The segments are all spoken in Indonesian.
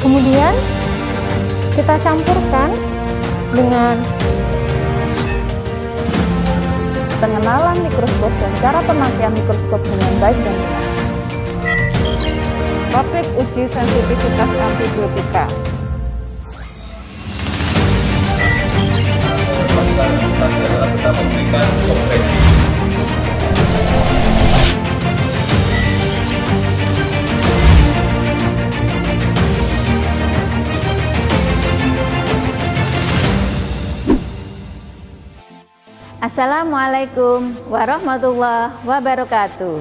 Kemudian kita campurkan dengan pengenalan mikroskop dan cara pemakaian mikroskop dengan baik dan benar. Topik uji sensitivitas antibiotika. Kita memberikan kompresi. Assalamualaikum warahmatullahi wabarakatuh.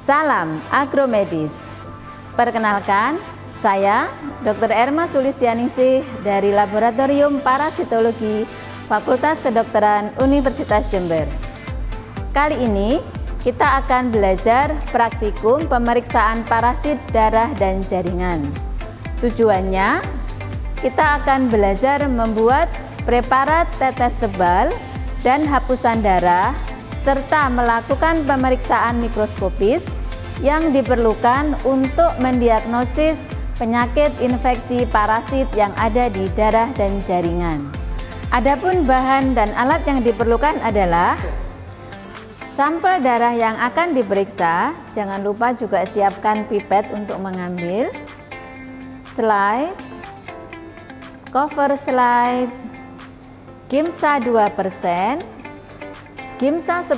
Salam agromedis. Perkenalkan, saya Dr. Erma Sulistianingsih dari Laboratorium Parasitologi Fakultas Kedokteran Universitas Jember. Kali ini kita akan belajar praktikum pemeriksaan parasit darah dan jaringan. Tujuannya, kita akan belajar membuat preparat tetes tebal dan hapusan darah, serta melakukan pemeriksaan mikroskopis yang diperlukan untuk mendiagnosis penyakit infeksi parasit yang ada di darah dan jaringan. Adapun bahan dan alat yang diperlukan adalah sampel darah yang akan diperiksa. Jangan lupa juga siapkan pipet untuk mengambil, slide, cover slide, Gimsa 2%, Gimsa 10%,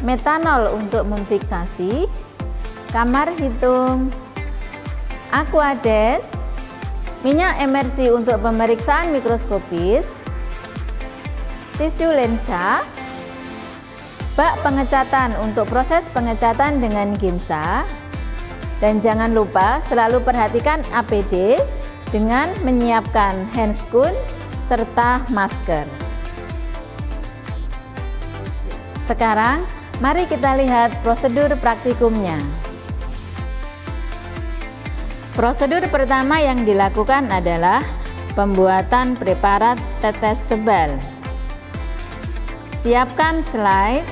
metanol untuk memfiksasi, kamar hitung, Aquades, minyak emersi untuk pemeriksaan mikroskopis, tisu lensa, bak pengecatan untuk proses pengecatan dengan Gimsa, dan jangan lupa selalu perhatikan APD dengan menyiapkan handscoon serta masker. Sekarang, mari kita lihat prosedur praktikumnya. Prosedur pertama yang dilakukan adalah pembuatan preparat tetes tebal. Siapkan slide,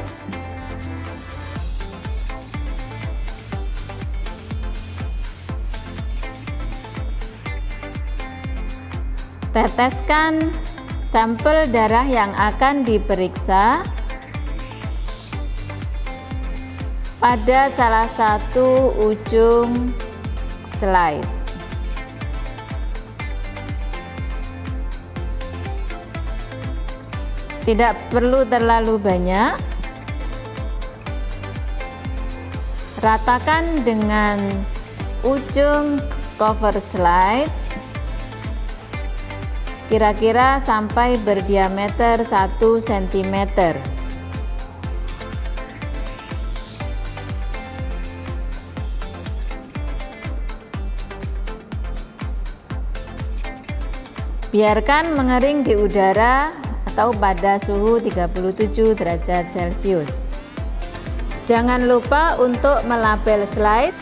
teteskan sampel darah yang akan diperiksa pada salah satu ujung slide. Tidak perlu terlalu banyak. Ratakan dengan ujung cover slide kira-kira sampai berdiameter 1 cm. Biarkan mengering di udara atau pada suhu 37 derajat Celcius. Jangan lupa untuk melabel slide.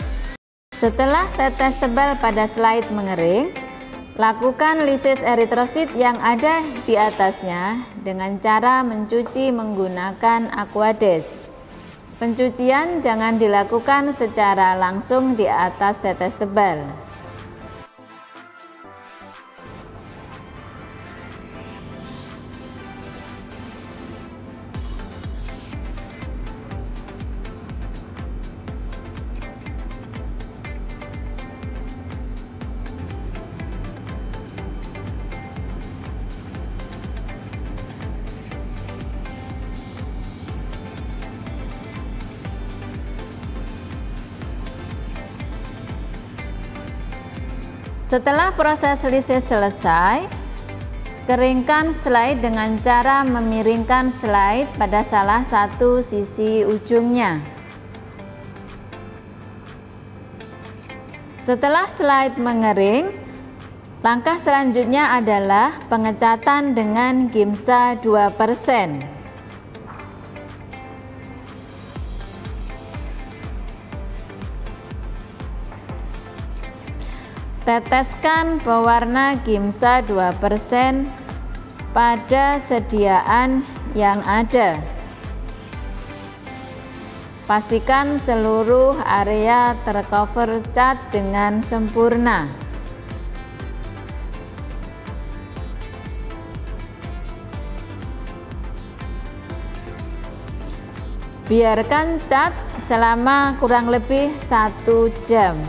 Setelah tetes tebal pada slide mengering, lakukan lisis eritrosit yang ada di atasnya dengan cara mencuci menggunakan Aquades. Pencucian jangan dilakukan secara langsung di atas tetes tebal. Setelah proses lisis selesai, keringkan slide dengan cara memiringkan slide pada salah satu sisi ujungnya. Setelah slide mengering, langkah selanjutnya adalah pengecatan dengan Gimsa 2%. Teteskan pewarna Gimsa 2% pada sediaan yang ada. Pastikan seluruh area tercover cat dengan sempurna. Biarkan cat selama kurang lebih 1 jam.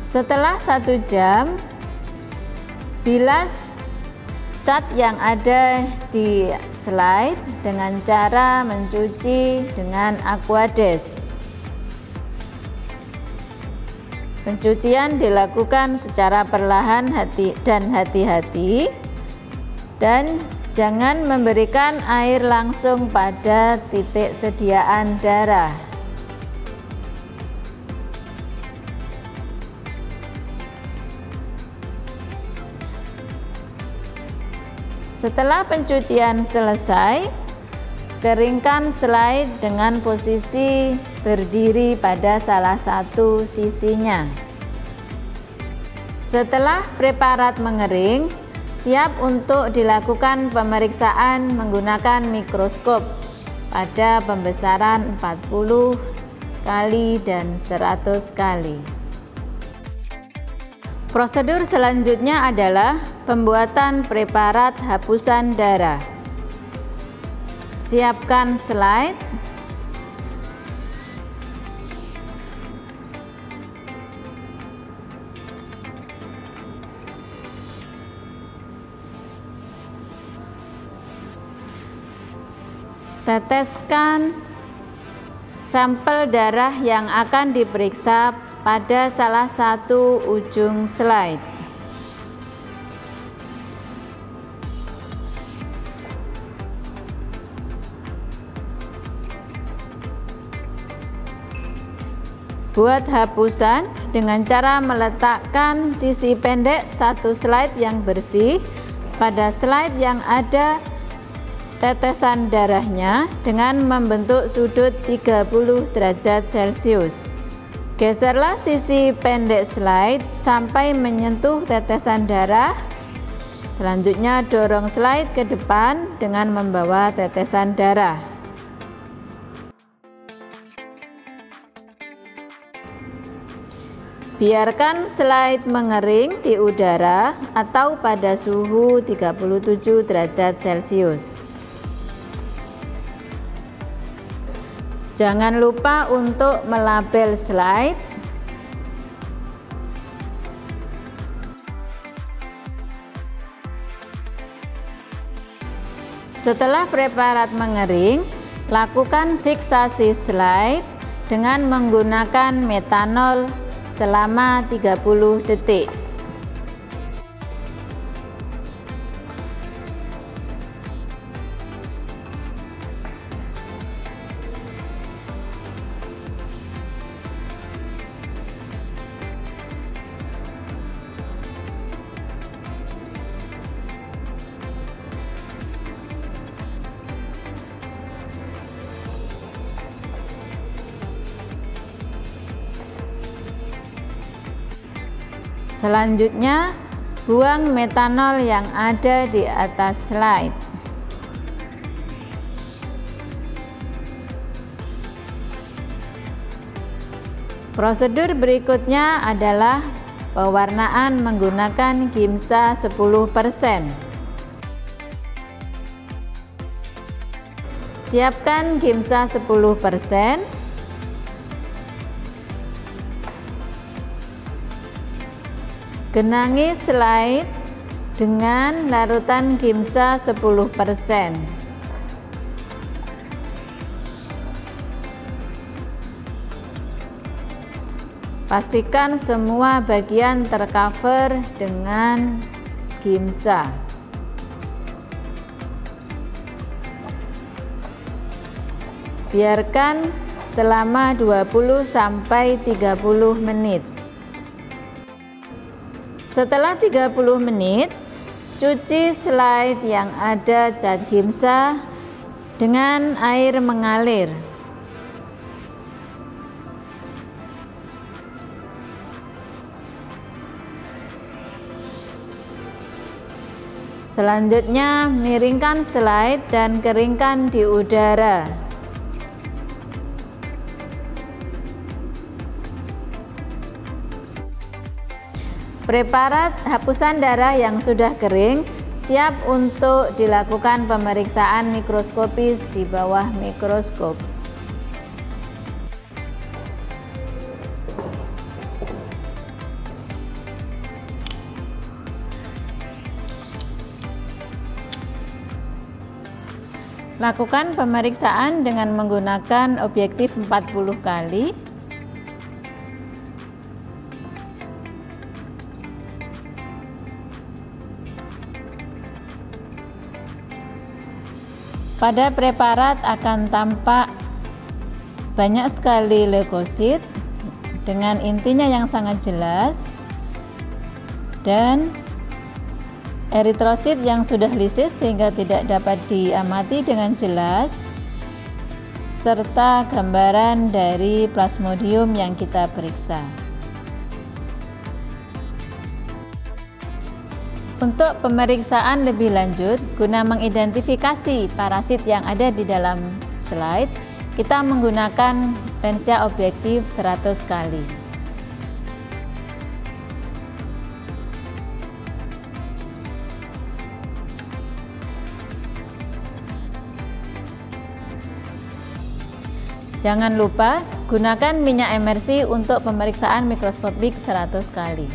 Setelah 1 jam, bilas cat yang ada di slide dengan cara mencuci dengan Aquades. Pencucian dilakukan secara perlahan dan hati-hati, dan jangan memberikan air langsung pada titik sediaan darah. Setelah pencucian selesai, keringkan slide dengan posisi berdiri pada salah satu sisinya. Setelah preparat mengering, siap untuk dilakukan pemeriksaan menggunakan mikroskop pada pembesaran 40 kali dan 100 kali. Prosedur selanjutnya adalah pembuatan preparat hapusan darah. Siapkan slide. Teteskan sampel darah yang akan diperiksa pada salah satu ujung slide. Buat hapusan dengan cara meletakkan sisi pendek satu slide yang bersih pada slide yang ada tetesan darahnya dengan membentuk sudut 30 derajat Celcius. Geserlah sisi pendek slide sampai menyentuh tetesan darah. Selanjutnya dorong slide ke depan dengan membawa tetesan darah. Biarkan slide mengering di udara atau pada suhu 37 derajat Celcius. Jangan lupa untuk melabel slide. Setelah preparat mengering, lakukan fiksasi slide dengan menggunakan metanol selama 30 detik. Selanjutnya, buang metanol yang ada di atas slide. Prosedur berikutnya adalah pewarnaan menggunakan Gimsa 10%. Siapkan Gimsa 10%. Genangi slide dengan larutan Gimsa 10%. Pastikan semua bagian tercover dengan Gimsa. Biarkan selama 20 sampai 30 menit. Setelah 30 menit, cuci slide yang ada cat Gimsa dengan air mengalir. Selanjutnya, miringkan slide dan keringkan di udara. Preparat hapusan darah yang sudah kering siap untuk dilakukan pemeriksaan mikroskopis di bawah mikroskop. Lakukan pemeriksaan dengan menggunakan objektif 40 kali. Pada preparat akan tampak banyak sekali leukosit dengan intinya yang sangat jelas dan eritrosit yang sudah lisis sehingga tidak dapat diamati dengan jelas, serta gambaran dari plasmodium yang kita periksa. Untuk pemeriksaan lebih lanjut, guna mengidentifikasi parasit yang ada di dalam slide, kita menggunakan lensa objektif 100 kali. Jangan lupa gunakan minyak emersi untuk pemeriksaan mikroskopik 100 kali.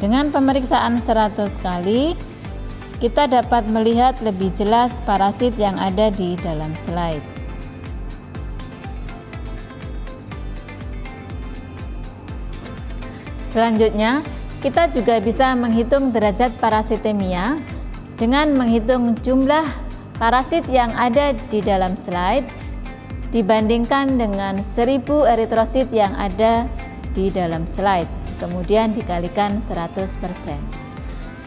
Dengan pemeriksaan 100 kali, kita dapat melihat lebih jelas parasit yang ada di dalam slide. Selanjutnya, kita juga bisa menghitung derajat parasitemia dengan menghitung jumlah parasit yang ada di dalam slide dibandingkan dengan 1000 eritrosit yang ada di dalam slide. Kemudian dikalikan 100%.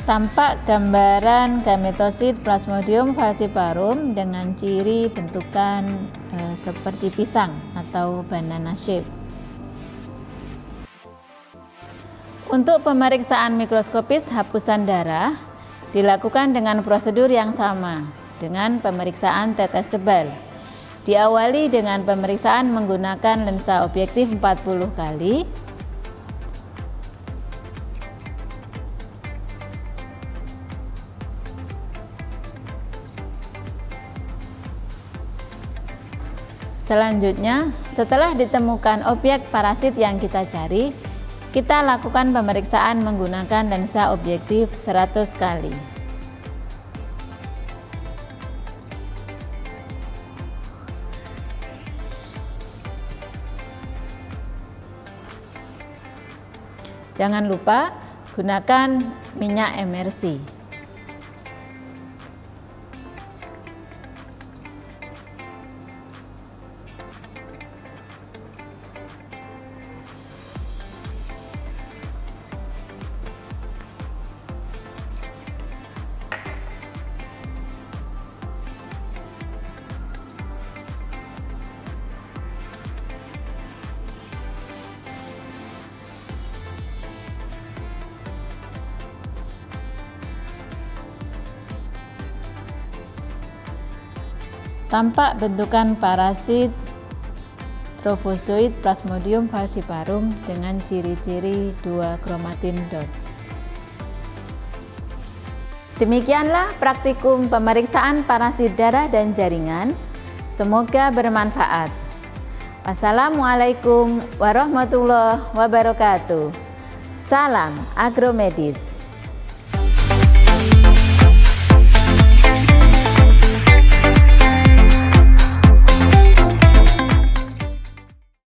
Tampak gambaran gametosit Plasmodium falciparum dengan ciri bentukan seperti pisang atau banana shape. Untuk pemeriksaan mikroskopis hapusan darah dilakukan dengan prosedur yang sama dengan pemeriksaan tetes tebal. Diawali dengan pemeriksaan menggunakan lensa objektif 40 kali. Selanjutnya, setelah ditemukan objek parasit yang kita cari, kita lakukan pemeriksaan menggunakan lensa objektif 100 kali. Jangan lupa gunakan minyak emersi. Tampak bentukan parasit trophozoid Plasmodium falciparum dengan ciri-ciri 2 kromatin dot. Demikianlah praktikum pemeriksaan parasit darah dan jaringan. Semoga bermanfaat. Wassalamualaikum warahmatullahi wabarakatuh. Salam agromedis.